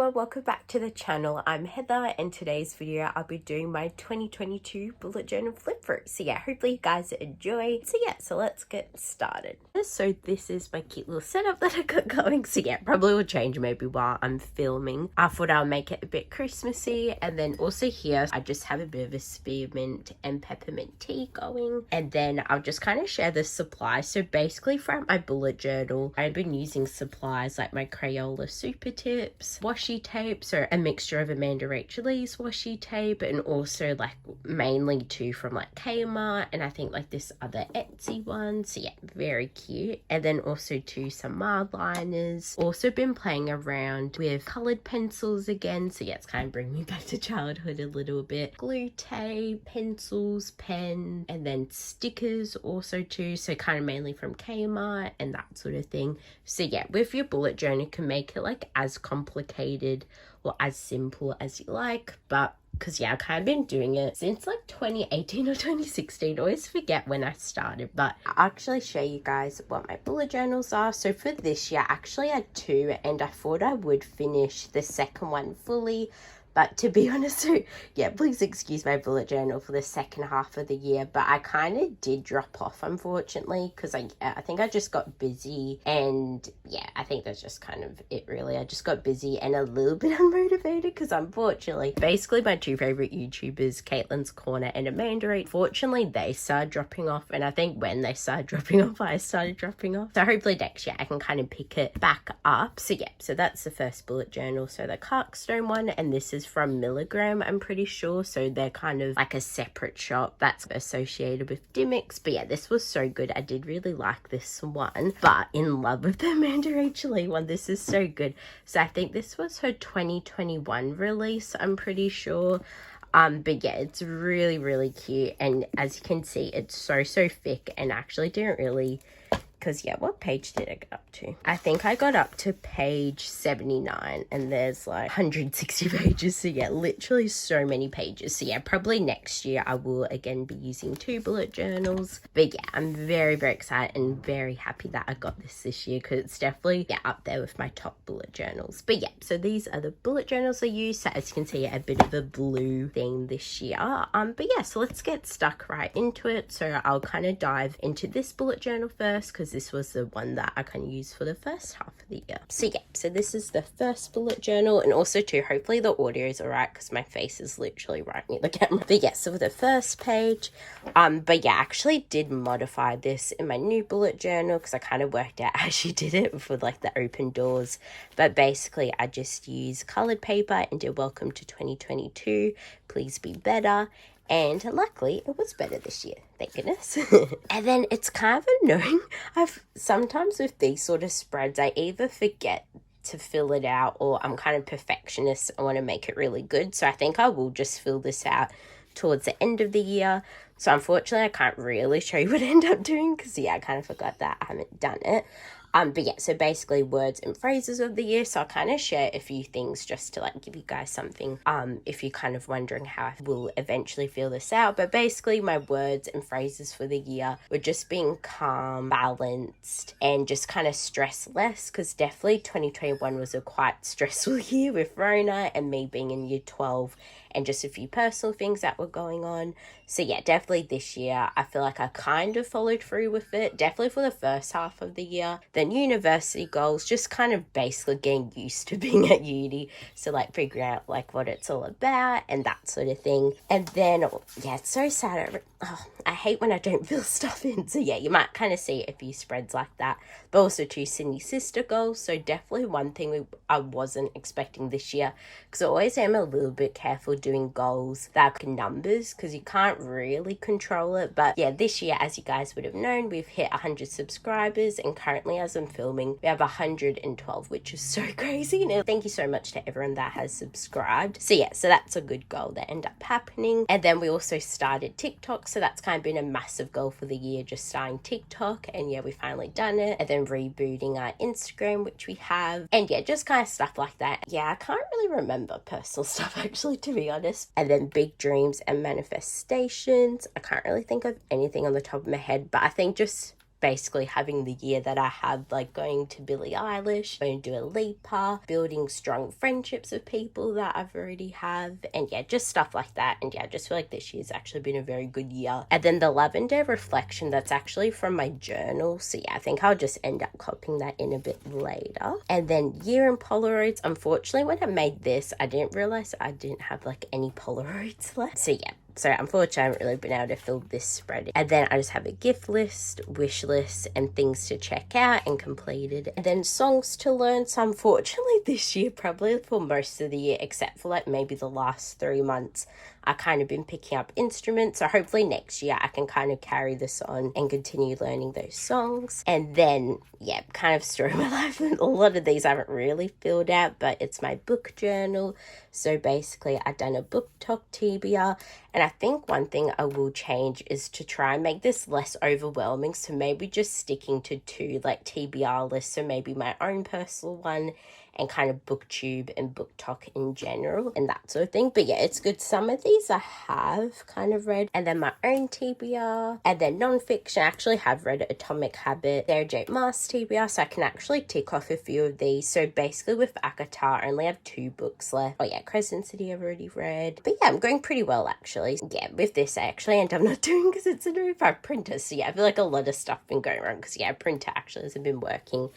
everyone, welcome back to the channel. I'm Heather, and today's video I'll be doing my 2022 bullet journal flip through. So yeah, hopefully you guys enjoy. So let's get started. So this is my cute little setup that I got going. So yeah, probably will change maybe while I'm filming. I thought I'll make it a bit Christmassy, and then also here I just have a bit of a spearmint and peppermint tea going, and then I'll just kind of share the supplies. So basically throughout my bullet journal I've been using supplies like my Crayola super tips, washi tape, so a mixture of Amanda Rachel Lee's washi tape, and also like mainly two from like Kmart, and I think like this other Etsy one. So yeah, very cute. And then also some mild liners. Also been playing around with colored pencils again, so yeah, it's kind of bringing me back to childhood a little bit. Glue tape, pencils, pen, and then stickers also too, so kind of mainly from Kmart and that sort of thing. So yeah, with your bullet journal you can make it like as complicated or as simple as you like, but because yeah, I've kind of been doing it since like 2018 or 2016. I always forget when I started, but I'll actually show you guys what my bullet journals are. So for this year I actually had two, and I thought I would finish the second one fully, but to be honest, so yeah, please excuse my bullet journal for the second half of the year, but I kind of did drop off, unfortunately, because I think I just got busy, and yeah, I think that's just kind of it really. I just got busy and a little bit unmotivated because unfortunately, basically my two favorite YouTubers, Caitlin's Corner and Amanda, unfortunately they started dropping off, and I think when they started dropping off, I started dropping off. So hopefully next year I can kind of pick it back up. So yeah, so that's the first bullet journal. So the Carkstone one, and this is from Milligram, I'm pretty sure, so they're kind of like a separate shop that's associated with Dimmicks. But yeah, this was so good. I did really like this one, but in love with the Amanda Rachel Lee one. This is so good. So I think this was her 2021 release, I'm pretty sure. But yeah, it's really cute, and as you can see, it's so thick, and actually didn't really, because yeah, what page did I get up to? I think I got up to page 79, and there's like 160 pages. So yeah, literally so many pages. So yeah, probably next year I will again be using two bullet journals. But yeah, I'm very excited and very happy that I got this year, because it's definitely up there with my top bullet journals. But yeah, so these are the bullet journals I use. So as you can see, a bit of a blue theme this year. But yeah, so let's get stuck right into it. So I'll kind of dive into this bullet journal first, because this was the one that I kind of used for the first half of the year. So yeah, so this is the first bullet journal, and also too, hopefully the audio is alright because my face is literally right near the camera. But yeah, so the first page, but yeah, I actually did modify this in my new bullet journal because I kind of worked out how she did it for like the open doors. But basically I just used colored paper and did welcome to 2022, please be better. And luckily it was better this year, thank goodness. And then it's kind of annoying. Sometimes with these sort of spreads, I either forget to fill it out, or I'm kind of perfectionist. I want to make it really good. So I think I will just fill this out towards the end of the year. So unfortunately I can't really show you what I end up doing, because yeah, I kind of forgot that I haven't done it. But yeah, so basically words and phrases of the year. So I'll kind of share a few things just to like give you guys something, if you're kind of wondering how I will eventually fill this out. But basically my words and phrases for the year were just being calm, balanced, and just kind of stress less, because definitely 2021 was a quite stressful year with Rona and me being in year 12 and just a few personal things that were going on. So yeah, definitely this year I feel like I kind of followed through with it, definitely for the first half of the year. Then university goals, just kind of basically getting used to being at uni, so like figuring out like what it's all about and that sort of thing. And then yeah, it's so sad. I hate when I don't fill stuff in. So yeah, you might kind of see a few spreads like that. But also two Sydney sister goals, so definitely one thing I wasn't expecting this year, because I always am a little bit careful doing goals that are numbers, because you can't really control it. But yeah, this year, as you guys would have known, we've hit 100 subscribers, and currently as I'm filming we have 112, which is so crazy. And thank you so much to everyone that has subscribed. So yeah, so that's a good goal that ended up happening. And then we also started TikTok, so that's kind of been a massive goal for the year, just starting TikTok. And yeah, we finally done it. And then rebooting our Instagram, which we have, and yeah, just kind of stuff like that. Yeah, I can't really remember personal stuff actually, to be honest. And then big dreams and manifestations, I can't really think of anything on the top of my head, but I think just basically having the year that I had, like going to Billie Eilish, going to do a Lipa, building strong friendships with people that I've already have, and yeah, just stuff like that. And yeah, I just feel like this year's actually been a very good year. And then the lavender reflection, that's actually from my journal, so yeah, I think I'll just end up copying that in a bit later. And then year in Polaroids, unfortunately when I made this I didn't realize I didn't have like any Polaroids left, so yeah, so unfortunately I haven't really been able to fill this spread. And then I just have a gift list, wish list, and things to check out and completed, and then songs to learn. So unfortunately this year, probably for most of the year except for like maybe the last 3 months, I kind of been picking up instruments, so hopefully next year I can kind of carry this on and continue learning those songs. And then yeah, kind of story of my life, a lot of these I haven't really filled out, but it's my book journal. So basically I've done a book talk TBR, and I think one thing I will change is to try and make this less overwhelming, so maybe just sticking to 2 like TBR lists, so maybe my own personal one and kind of booktube and book talk in general and that sort of thing. But yeah, it's good. Some of these I have kind of read, and then my own TBR, and then non-fiction. I actually have read Atomic Habit, Sarah J Maas TBR, so I can actually tick off a few of these. So basically with Akata I only have 2 books left. Oh yeah, Crescent City I've already read. But yeah, I'm going pretty well actually. Yeah, with this I actually end up not doing because it's a new printer, so yeah, I feel like a lot of stuff been going wrong because yeah, printer actually hasn't been working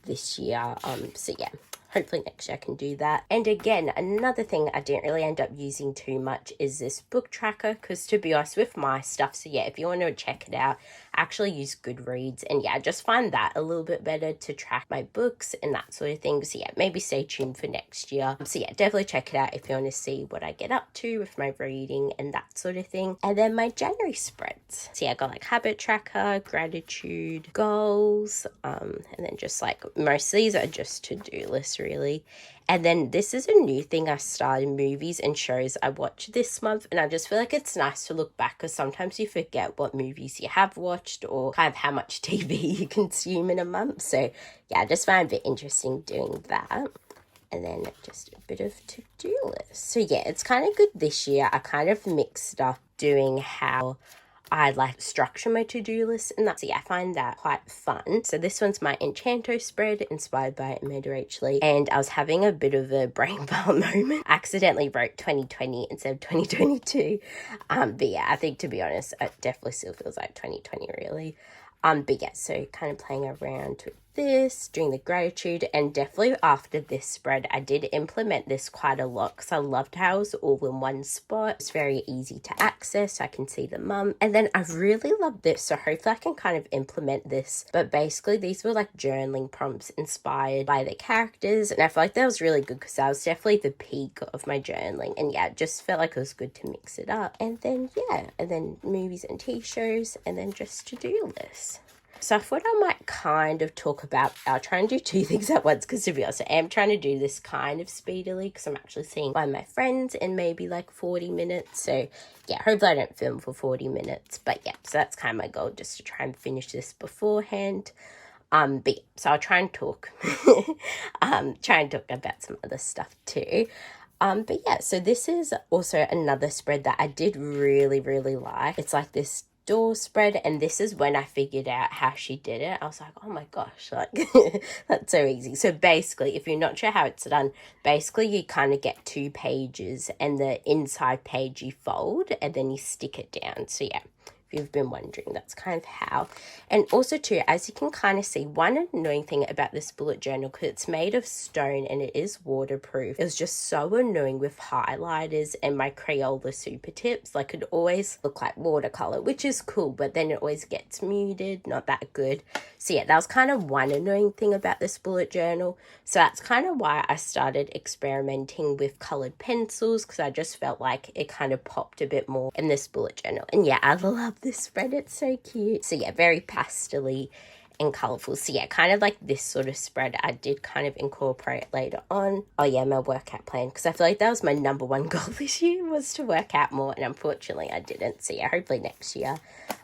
this year. So yeah, hopefully next year I can do that. And again, another thing I didn't really end up using too much is this book tracker, because to be honest with my stuff, so yeah, if you want to check it out, I actually use Goodreads, and yeah, I just find that a little bit better to track my books and that sort of thing. So yeah, maybe stay tuned for next year. So yeah, definitely check it out if you want to see what I get up to with my reading and that sort of thing. And then my January spreads, so yeah, I got like habit tracker, gratitude, goals, and then just like most of these are just to-do lists really. And then this is a new thing I started, movies and shows I watched this month, and I just feel like it's nice to look back because sometimes you forget what movies you have watched or kind of how much TV you consume in a month. So yeah, I just find it interesting doing that. And then just a bit of to-do list. So yeah, it's kind of good this year. I kind of mixed up doing how I like structure my to-do list, and that's, yeah, I find that quite fun. So this one's my Enchanto spread inspired by Amanda H. Lee, and I was having a bit of a brain fart moment. I accidentally wrote 2020 instead of 2022. But yeah, I think to be honest, it definitely still feels like 2020 really. But yeah, so kind of playing around with this, doing the gratitude, and definitely after this spread I did implement this quite a lot because I loved how it was all in one spot. It's very easy to access, so I can see the month. And then I really love this, so hopefully I can kind of implement this. But basically these were like journaling prompts inspired by the characters, and I feel like that was really good because that was definitely the peak of my journaling. And yeah, it just felt like it was good to mix it up. And then yeah, and then movies and TV shows, and then just to-do lists. So I thought I might kind of talk about, I'll try and do 2 things at once because to be honest I am trying to do this kind of speedily because I'm actually seeing one of my friends in maybe like 40 minutes. So yeah, hopefully I don't film for 40 minutes. But yeah, so that's kind of my goal, just to try and finish this beforehand. But yeah, so I'll try and talk, try and talk about some other stuff too. But yeah, so this is also another spread that I did really, really like. It's like this door spread, and this is when I figured out how she did it. I was like, oh my gosh, like that's so easy. So basically, if you're not sure how it's done, basically you kind of get 2 pages, and the inside page you fold and then you stick it down. So yeah, if you've been wondering, that's kind of how. And also too, as you can kind of see, one annoying thing about this bullet journal, because it's made of stone and it is waterproof, it was just so annoying with highlighters and my Crayola super tips. Like it always look like watercolor, which is cool, but then it always gets muted, not that good. So yeah, that was kind of one annoying thing about this bullet journal. So that's kind of why I started experimenting with colored pencils, because I just felt like it kind of popped a bit more in this bullet journal. And yeah, I love this spread, it's so cute. So yeah, very pastel-y and colourful. So yeah, kind of like this sort of spread I did kind of incorporate later on. Oh yeah, my workout plan, because I feel like that was my #1 goal this year, was to work out more, and unfortunately I didn't. So yeah, hopefully next year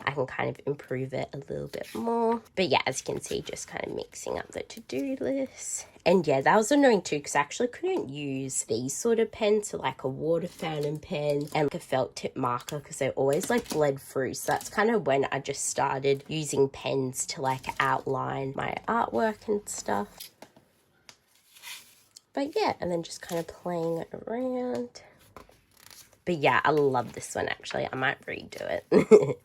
I can kind of improve it a little bit more. But yeah, as you can see, just kind of mixing up the to-do list. And yeah, that was annoying too, because I actually couldn't use these sort of pens, so like a water fountain pen and like a felt tip marker, because they always like bled through. So that's kind of when I just started using pens to like outline my artwork and stuff. But yeah, and then just kind of playing around. But yeah, I love this one actually. I might redo it.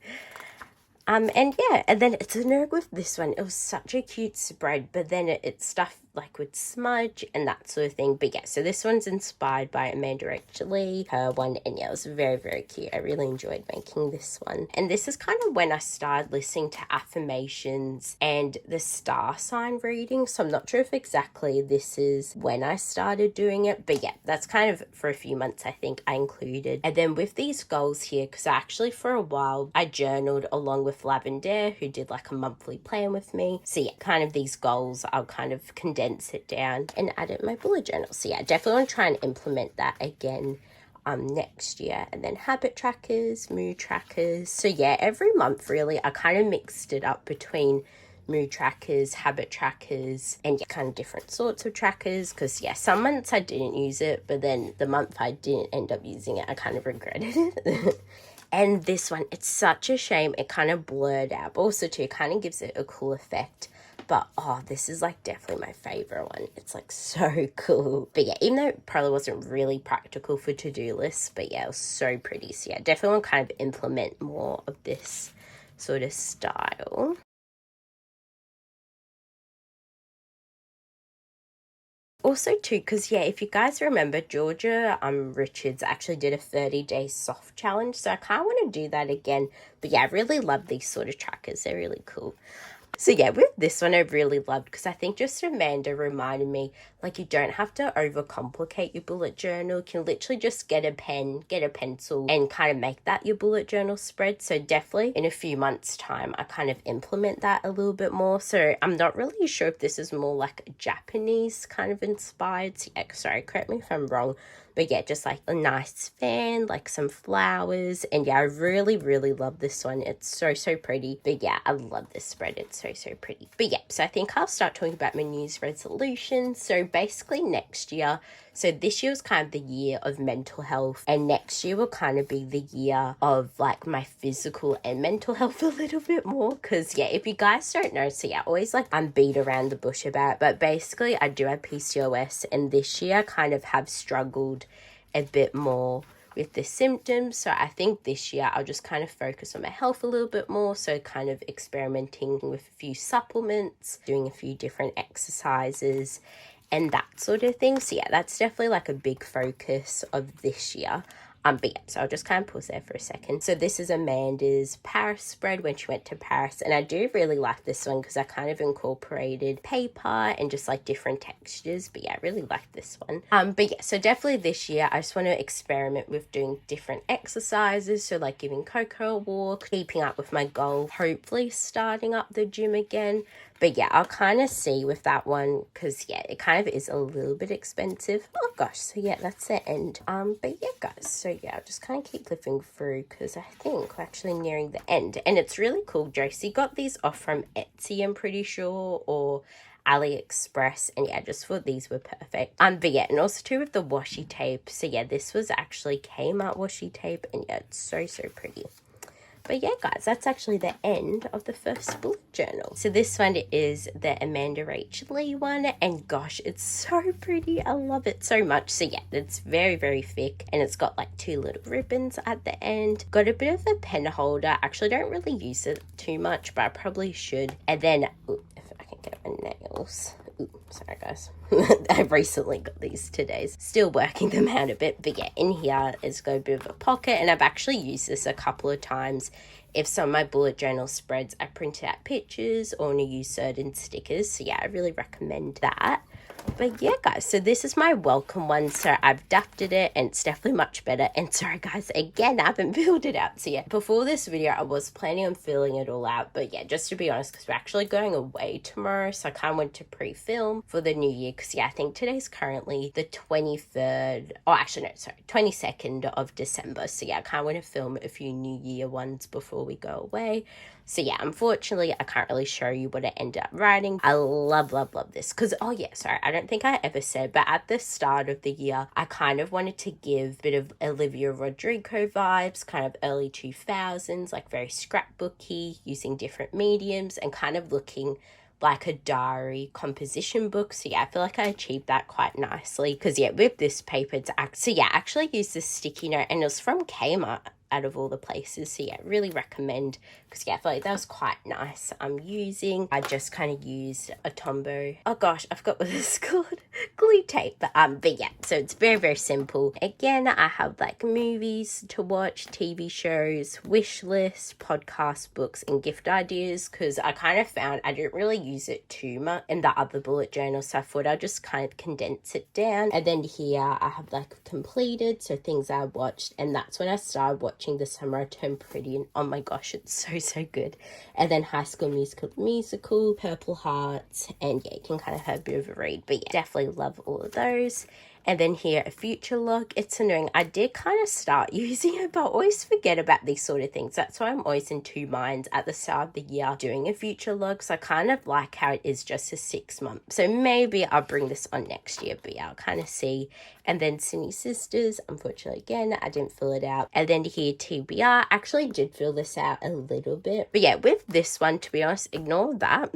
And yeah, and then it's a nerd with this one. It was such a cute spread, but then it's stuff like with smudge and that sort of thing. But yeah, so this one's inspired by Amanda Rachel Lee, her one, and yeah, it was very, very cute. I really enjoyed making this one. And this is kind of when I started listening to affirmations and the star sign reading. So I'm not sure if exactly this is when I started doing it, but yeah, that's kind of for a few months I think I included. And then with these goals here, because actually for a while I journaled along with Lavender, who did like a monthly plan with me. So yeah, kind of these goals I'll kind of condense it down and add it in my bullet journal. So yeah, definitely want to try and implement that again next year. And then habit trackers, mood trackers. So yeah, every month really I kind of mixed it up between mood trackers, habit trackers, and yeah, kind of different sorts of trackers, because yeah, some months I didn't use it, but then the month I didn't end up using it, I kind of regretted it. And this one, it's such a shame it kind of blurred out, but also too, it kind of gives it a cool effect. But oh, this is like definitely my favorite one. It's like so cool. But yeah, even though it probably wasn't really practical for to-do lists, but yeah, it was so pretty. So yeah, definitely want to kind of implement more of this sort of style. Also too, because yeah, if you guys remember, Georgia Richards actually did a 30-day soft challenge, so I kind of want to do that again. But yeah, I really love these sort of trackers. They're really cool. So yeah, with this one I really loved, because I think just Amanda reminded me, like, you don't have to overcomplicate your bullet journal. You can literally just get a pen, get a pencil, and kind of make that your bullet journal spread. So definitely in a few months' time, I kind of implement that a little bit more. So I'm not really sure if this is more like Japanese kind of inspired. So yeah, sorry, correct me if I'm wrong. But yeah, just like a nice fan, like some flowers. And yeah, I really, really love this one. It's so, so pretty. But yeah, I love this spread. It's so, so pretty. But yeah, so I think I'll start talking about my New Year's resolutions. So basically next year, so this year was kind of the year of mental health, and next year will kind of be the year of like my physical and mental health a little bit more. Because yeah, if you guys don't know, so yeah, always like I'm beat around the bush about it, but basically I do have PCOS, and this year I kind of have struggled a bit more with the symptoms. So I think this year I'll just kind of focus on my health a little bit more. So kind of experimenting with a few supplements, doing a few different exercises and that sort of thing. So yeah, that's definitely like a big focus of this year. But yeah, so I'll just kind of pause there for a second. So this is Amanda's Paris spread when she went to Paris. And I do really like this one because I kind of incorporated paper and just like different textures. But yeah, I really like this one. But yeah, so definitely this year, I just want to experiment with doing different exercises. So like giving Coco a walk, keeping up with my goal, hopefully starting up the gym again. But yeah, I'll kind of see with that one, because yeah, it kind of is a little bit expensive. Oh gosh, so yeah, that's the end. But yeah, guys, so yeah, I'll just kind of keep flipping through, because I think we're actually nearing the end. And it's really cool. Josie got these off from Etsy, I'm pretty sure, or AliExpress, and yeah, just thought these were perfect. But yeah, and also too with the washi tape. So yeah, this was actually Kmart washi tape, and yeah, it's so, so pretty. But yeah, guys, that's actually the end of the first bullet journal. So this one is the Amanda Rachel Lee one, and gosh, it's so pretty. I love it so much. So yeah, it's very, very thick, and it's got like 2 little ribbons at the end. Got a bit of a pen holder. Actually, don't really use it too much, but I probably should. And then, ooh, if I can get my nails. Ooh, sorry guys. I've recently got these today. Still working them out a bit. But yeah, in here it's got a bit of a pocket, and I've actually used this a couple of times. If some of my bullet journal spreads, I print out pictures or want to use certain stickers. So yeah, I really recommend that. But yeah, guys, so this is my welcome one. So I've adapted it and it's definitely much better. And sorry, guys, again, I haven't filled it out. So yeah, before this video, I was planning on filling it all out. But yeah, just to be honest, because we're actually going away tomorrow. So I kind of went to pre-film for the new year. Because yeah, I think today's currently the 23rd. Oh, actually, no, sorry, 22nd of December. So yeah, I kind of want to film a few New Year ones before we go away. So yeah, unfortunately, I can't really show you what I ended up writing. I love this. Because, oh yeah, sorry, I don't think I ever said, but at the start of the year, I kind of wanted to give a bit of Olivia Rodrigo vibes, kind of early 2000s, like very scrapbooky, using different mediums and kind of looking like a diary composition book. So yeah, I feel like I achieved that quite nicely. Because yeah, with this paper, it's so yeah, I actually used this sticky note and it was from Kmart out of all the places. So yeah, really recommend, because yeah, I feel like that was quite nice. I just kind of used a Tombow, oh gosh, I forgot what it's called, glue tape. But yeah, so it's very simple. Again, I have like movies to watch, TV shows, wish list, podcast, books, and gift ideas, because I kind of found I didn't really use it too much in the other bullet journal, so I thought I'd just kind of condense it down. And then here I have like completed, so things I watched, and that's when I started watching The Summer I Turned Pretty, and oh my gosh, it's so good. And then High School Musical, Purple Hearts, and yeah, you can kind of have a bit of a read. But yeah, definitely love all of those. And then here, a future log. It's annoying. I did kind of start using it, but I always forget about these sort of things. That's why I'm always in two minds at the start of the year doing a future log. So I kind of like how it is just a 6 month. So maybe I'll bring this on next year, but yeah, I'll kind of see. And then Sydney Sisters, unfortunately, again, I didn't fill it out. And then here, TBR, actually did fill this out a little bit. But yeah, with this one, to be honest, ignore that.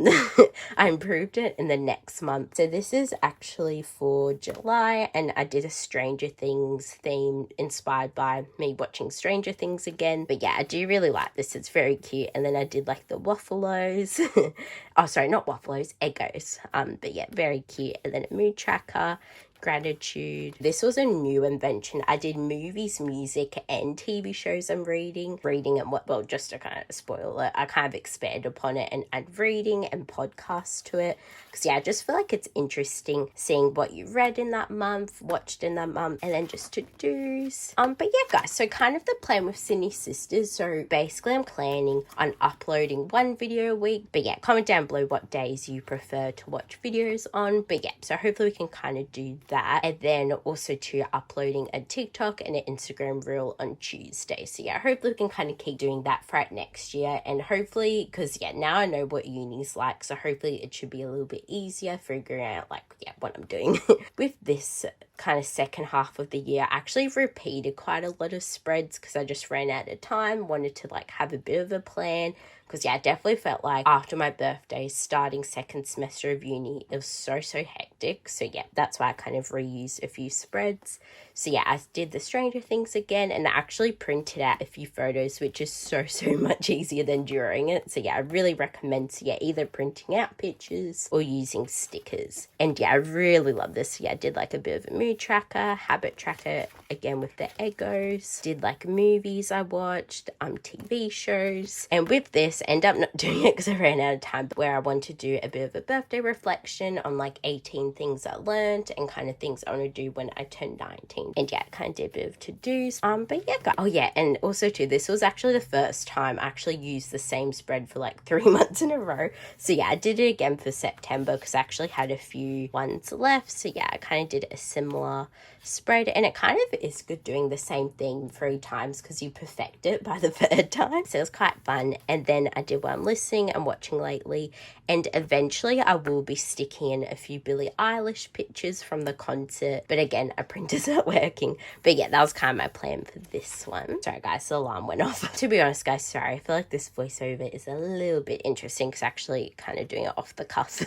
I improved it in the next month. So this is actually for July, and I did a Stranger Things theme inspired by me watching Stranger Things again. But yeah, I do really like this. It's very cute. And then I did like the Wafflos. Oh, sorry, not Wafflos, Eggos. But yeah, very cute. And then a mood tracker, gratitude. This was a new invention. I did movies, music, and TV shows I'm reading and what, well, just to kind of spoil it, I kind of expand upon it and add reading and podcasts to it. Because yeah, I just feel like it's interesting seeing what you read in that month, watched in that month, and then just to-dos. But yeah, guys, so kind of the plan with Sydney Sisters. So basically I'm planning on uploading one video a week. But yeah, comment down below what days you prefer to watch videos on. But yeah, so hopefully we can kind of do that. And then also to uploading a TikTok and an Instagram reel on Tuesday. So yeah, hopefully we can kind of keep doing that throughout next year. And hopefully, because yeah, now I know what uni's like, so hopefully it should be a little bit easier figuring out like, yeah, what I'm doing. With this kind of second half of the year, I actually repeated quite a lot of spreads because I just ran out of time, wanted to like have a bit of a plan. Because yeah, I definitely felt like after my birthday, starting second semester of uni, it was so hectic. So yeah, that's why I kind of reused a few spreads. So yeah, I did the Stranger Things again, and I actually printed out a few photos, which is so much easier than drawing it. So yeah, I really recommend, so yeah, either printing out pictures or using stickers. And yeah, I really love this. So yeah, I did like a bit of a mood tracker, habit tracker, again with the Eggos. Did like movies I watched, TV shows. And with this, end up not doing it because I ran out of time, but where I want to do a bit of a birthday reflection on like 18 things I learned and kind of things I want to do when I turn 19. And yeah, I kind of did a bit of to-dos. But yeah, guys. Oh yeah, and also too, this was actually the first time I actually used the same spread for like 3 months in a row. So yeah, I did it again for September because I actually had a few ones left. So yeah, I kind of did a similar spread, and it kind of is good doing the same thing 3 times because you perfect it by the 3rd time. So it was quite fun. And then I did what I'm listening and watching lately, and eventually I will be sticking in a few Billie Eilish pictures from the concert, but again, a printer's not working. But yeah, that was kind of my plan for this one. Sorry guys, the alarm went off. To be honest guys, sorry, I feel like this voiceover is a little bit interesting because actually kind of doing it off the cuff.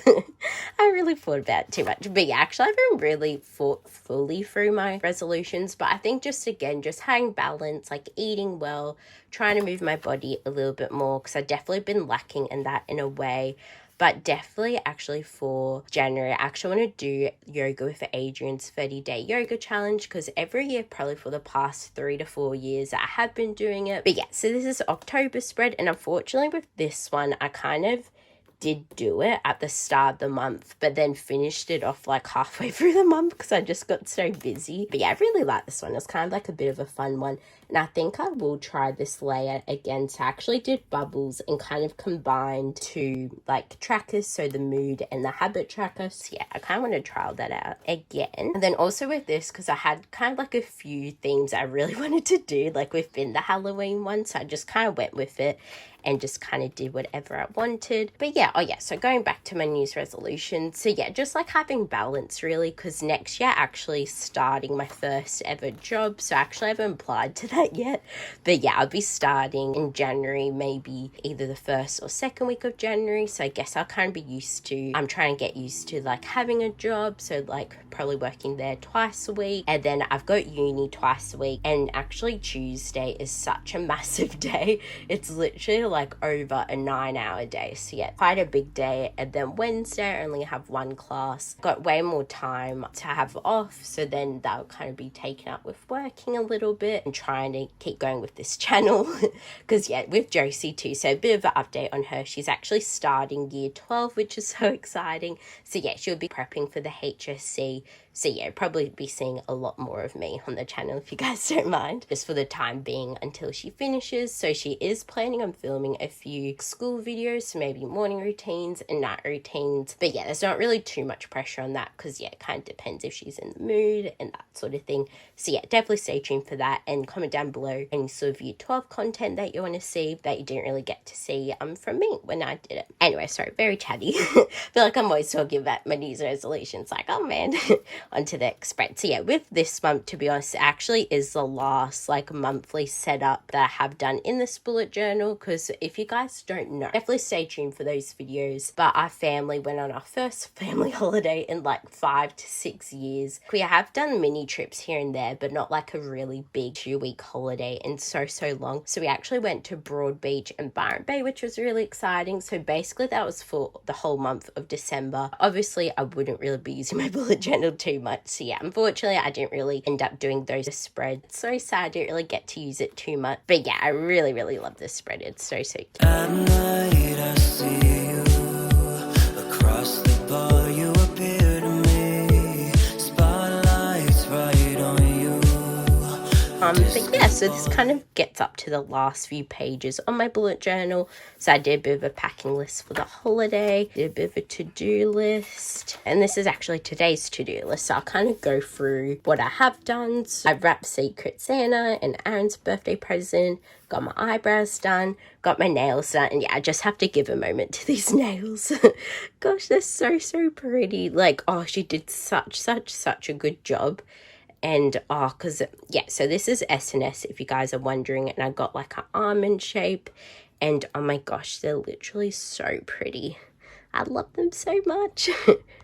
I really thought about it too much. But yeah, actually I haven't really thought fully through my resolutions, but I think just again, just having balance, like eating well, trying to move my body a little bit more, because I've definitely been lacking in that in a way. But definitely actually for January, I actually want to do yoga with Adrian's 30-day yoga challenge, because every year, probably for the past 3 to 4 years, I have been doing it. But yeah, so this is October spread, and unfortunately with this one, I kind of did do it at the start of the month, but then finished it off like halfway through the month because I just got so busy. But yeah, I really like this one. It's kind of like a bit of a fun one. And I think I will try this layout again. So I actually did bubbles and kind of combined two like trackers, so the mood and the habit tracker. So yeah, I kind of want to trial that out again. And then also with this, because I had kind of like a few themes I really wanted to do like within the Halloween one, so I just kind of went with it and just kind of did whatever I wanted. But yeah, so going back to my New Year's resolution, so yeah, just like having balance really, because next year actually starting my first ever job, so I actually haven't applied to that yet, but yeah, I'll be starting in January, maybe either the first or second week of January, so I guess I'll kind of be used to, I'm trying to get used to like having a job, so like probably working there twice a week, and then I've got uni twice a week, and actually Tuesday is such a massive day. It's literally like over a 9-hour day, so yeah, quite a big day. And then Wednesday I only have one class, got way more time to have off, so then that'll kind of be taken up with working a little bit and trying to keep going with this channel because yeah, with Josie too, so a bit of an update on her. She's actually starting year 12, which is so exciting. So yeah, she'll be prepping for the HSC. So yeah, probably be seeing a lot more of me on the channel if you guys don't mind, just for the time being until she finishes. So she is planning on filming a few school videos, so maybe morning routines and night routines. But yeah, there's not really too much pressure on that because yeah, it kind of depends if she's in the mood and that sort of thing. So yeah, definitely stay tuned for that, and comment down below any sort of year 12 content that you want to see that you didn't really get to see from me when I did it. Anyway, sorry, very chatty. I feel like I'm always talking about my New Year's resolutions, like, oh man. Onto the next spread. So yeah, with this month, to be honest, it actually is the last like monthly setup that I have done in this bullet journal, because if you guys don't know, definitely stay tuned for those videos. But our family went on our first family holiday in like 5 to 6 years. We have done mini trips here and there, but not like a really big 2-week holiday in so long. So we actually went to Broad Beach and Byron Bay, which was really exciting. So basically that was for the whole month of December. Obviously I wouldn't really be using my bullet journal too much, so yeah, unfortunately I didn't really end up doing those spreads. So sad I didn't really get to use it too much, but yeah, I really love this spread. It's so cute. At night I see you across the bar, you appear to me, spotlights right on you. But yeah, so this kind of gets up to the last few pages on my bullet journal. So I did a bit of a packing list for the holiday, did a bit of a to-do list, and this is actually today's to-do list. So I'll kind of go through what I have done. So I wrapped Secret Santa and Aaron's birthday present, got my eyebrows done, got my nails done, and yeah, I just have to give a moment to these nails. Gosh, they're so pretty. Like, oh, she did such a good job. And because yeah, so this is S&S if you guys are wondering, and I got like an almond shape, and oh my gosh, they're literally so pretty. I love them so much.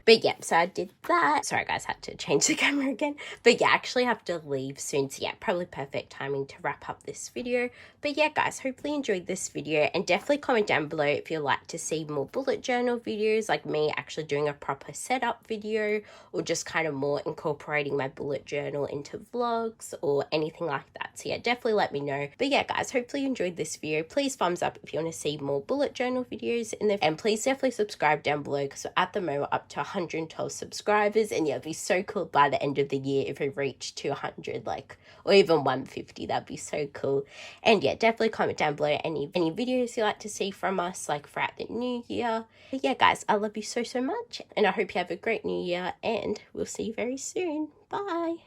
But yeah, so I did that. Sorry guys, had to change the camera again. But yeah, I actually have to leave soon. So yeah, probably perfect timing to wrap up this video. But yeah guys, hopefully you enjoyed this video, and definitely comment down below if you'd like to see more bullet journal videos, like me actually doing a proper setup video, or just kind of more incorporating my bullet journal into vlogs or anything like that. So yeah, definitely let me know. But yeah guys, hopefully you enjoyed this video. Please thumbs up if you want to see more bullet journal videos and please definitely subscribe down below, because at the moment up to 112 subscribers, and yeah, it'd be so cool by the end of the year if we reach 200, like, or even 150. That'd be so cool. And yeah, definitely comment down below any videos you like to see from us, like throughout the new year. But yeah guys, I love you so much, and I hope you have a great new year, and we'll see you very soon. Bye.